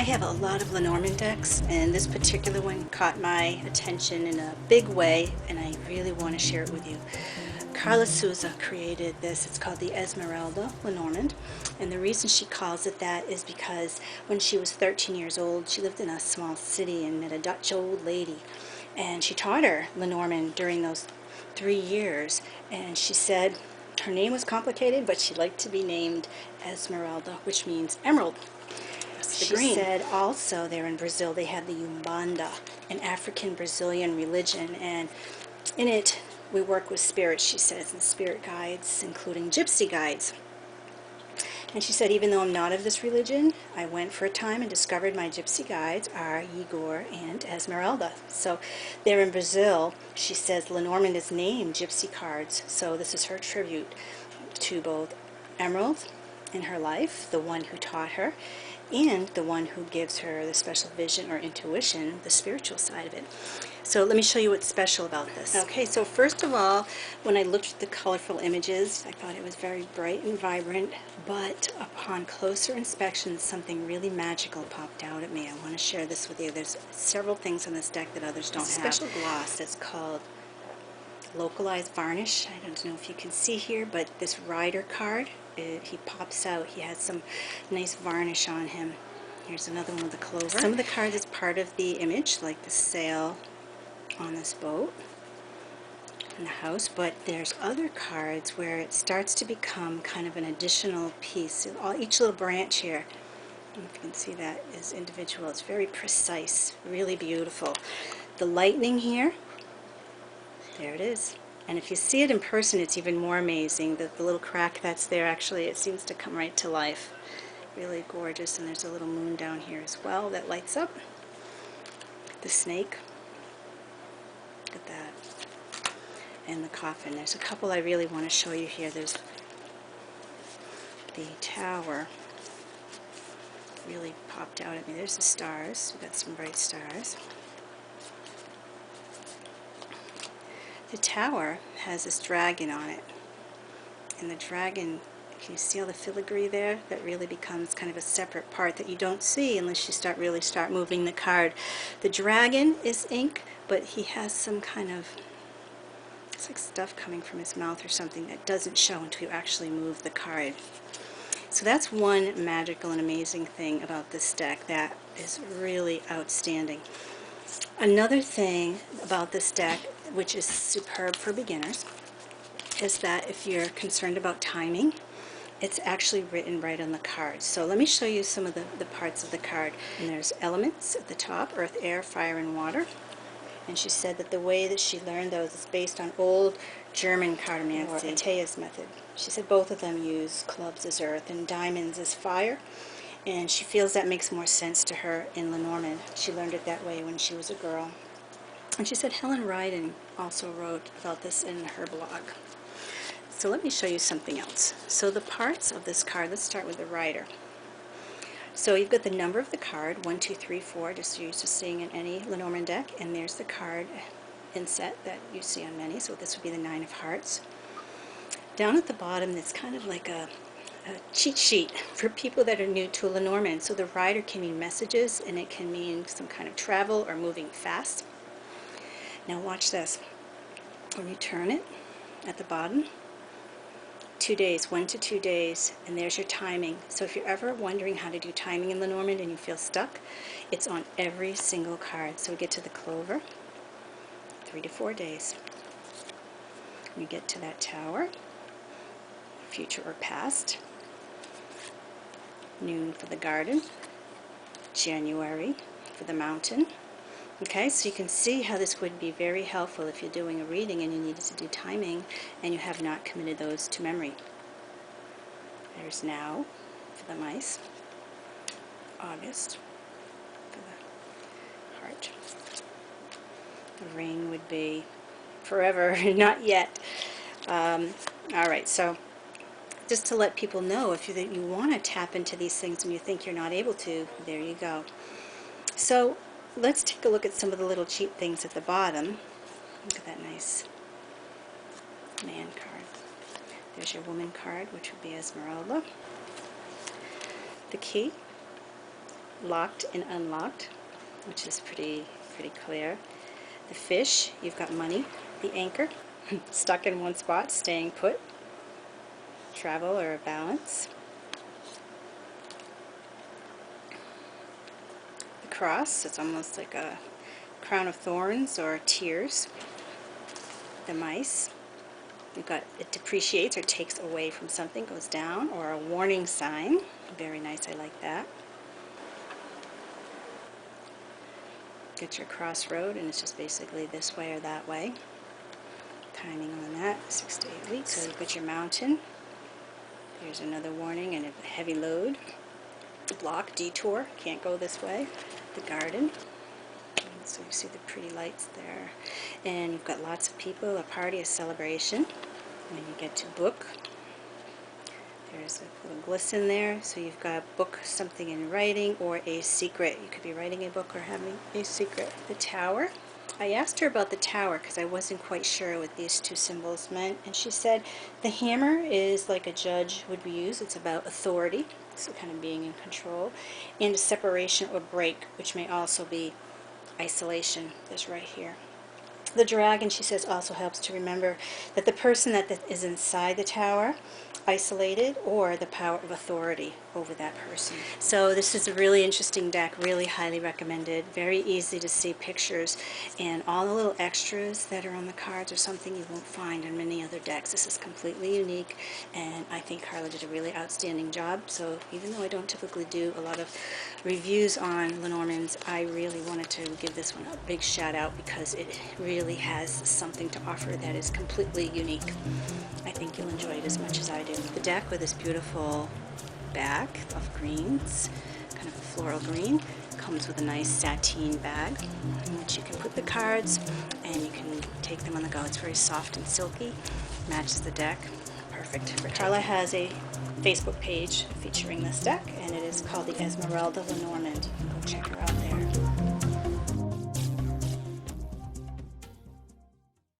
have a lot of Lenormand decks, and this particular one caught my attention in a big way, and I really want to share it with you. Karla Souza created this. It's called the Esmeralda Lenormand, and the reason she calls it that is because when she was 13 years old, she lived in a small city and met a Dutch old lady, and she taught her Lenormand during those 3 years, and she said her name was complicated, but she liked to be named Esmeralda, which means emerald. She said also there in Brazil they have the Umbanda, an African Brazilian religion, and in it we work with spirits, she says, and spirit guides, including gypsy guides. And she said, even though I'm not of this religion, I went for a time and discovered my gypsy guides are Igor and Esmeralda. So there in Brazil, she says Lenormand is named gypsy cards, so this is her tribute to both Emerald in her life, the one who taught her, and the one who gives her the special vision or intuition, the spiritual side of it. So let me show you what's special about this. Okay, so first of all, when I looked at the colorful images, I thought it was very bright and vibrant, but upon closer inspection, something really magical popped out at me. I want to share this with you. There's several things on this deck that others don't have. Special gloss that's called localized varnish. I don't know if you can see here, but this rider card, he pops out. He has some nice varnish on him. Here's another one with the clover. Some of the cards is part of the image, like the sail on this boat in the house, but there's other cards where it starts to become kind of an additional piece. Each little branch here, I don't know if you can see that, is individual. It's very precise, really beautiful. The lightning here, there it is. And if you see it in person, it's even more amazing. The little crack that's there, actually, it seems to come right to life. Really gorgeous. And there's a little moon down here as well that lights up. The snake. Look at that. And the coffin. There's a couple I really want to show you here. There's the tower. Really popped out at me. There's the stars. We've got some bright stars. The tower has this dragon on it, and the dragon, can you see all the filigree there? That really becomes kind of a separate part that you don't see unless you really start moving the card. The dragon is ink, but he has some kind of, it's like stuff coming from his mouth or something that doesn't show until you actually move the card. So that's one magical and amazing thing about this deck that is really outstanding. Another thing about this deck, which is superb for beginners, is that if you're concerned about timing, it's actually written right on the card. So let me show you some of the parts of the card. And there's elements at the top: earth, air, fire, and water. And she said that the way that she learned those is based on old German cartomancy, Tea's method. She said both of them use clubs as earth and diamonds as fire. And she feels that makes more sense to her in Lenormand. She learned it that way when she was a girl. And she said Helen Ryden also wrote about this in her blog. So let me show you something else. So the parts of this card, let's start with the rider. So you've got the number of the card, 1, 2, 3, 4, just you're used to seeing in any Lenormand deck, and there's the card inset that you see on many, so this would be the 9 of hearts. Down at the bottom, it's kind of like a cheat sheet for people that are new to Lenormand. So the rider can mean messages, and it can mean some kind of travel or moving fast. Now watch this. When you turn it at the bottom, 2 days, 1 to 2 days, and there's your timing. So if you're ever wondering how to do timing in Lenormand and you feel stuck, it's on every single card. So we get to the clover, 3 to 4 days. We get to that tower, future or past. Noon for the garden, January for the mountain. Okay, so you can see how this would be very helpful if you're doing a reading and you needed to do timing and you have not committed those to memory. There's now for the mice, August for the heart. The rain would be forever, not yet. All right, so just to let people know, if you want to tap into these things and you think you're not able to, there you go. So let's take a look at some of the little cheap things at the bottom. Look at that nice man card. There's your woman card, which would be Esmeralda. The key, locked and unlocked, which is pretty clear. The fish, you've got money. The anchor, stuck in one spot, staying put. Travel or balance. The cross, it's almost like a crown of thorns or tears. The mice, you've got it depreciates or takes away from something, goes down, or a warning sign. Very nice, I like that. Get your crossroad, and it's just basically this way or that way. Timing on that, 6 to 8 weeks. So you've got your mountain. Here's another warning and a heavy load. Block, detour, can't go this way. The garden. So you see the pretty lights there. And you've got lots of people, a party, a celebration. When you get to book, there's a little glisten there. So you've got book, something in writing, or a secret. You could be writing a book or having a secret. The tower. I asked her about the tower because I wasn't quite sure what these two symbols meant, and she said the hammer is like a judge would use. It's about authority, so kind of being in control, and a separation or break, which may also be isolation. That's right here. The dragon, she says, also helps to remember that the person that is inside the tower, isolated, or the power of authority over that person. So this is a really interesting deck, really highly recommended, very easy to see pictures, and all the little extras that are on the cards are something you won't find on many other decks. This is completely unique, and I think Karla did a really outstanding job. So even though I don't typically do a lot of reviews on Lenormands, I really wanted to give this one a big shout out because it really has something to offer that is completely unique. I think you'll enjoy it as much as I do. The deck with this beautiful bag of greens, kind of a floral green, comes with a nice sateen bag in which you can put the cards and you can take them on the go. It's very soft and silky, matches the deck, perfect for Karla has a Facebook page featuring this deck, and it is called the Esmeralda Lenormand. Go check her out there.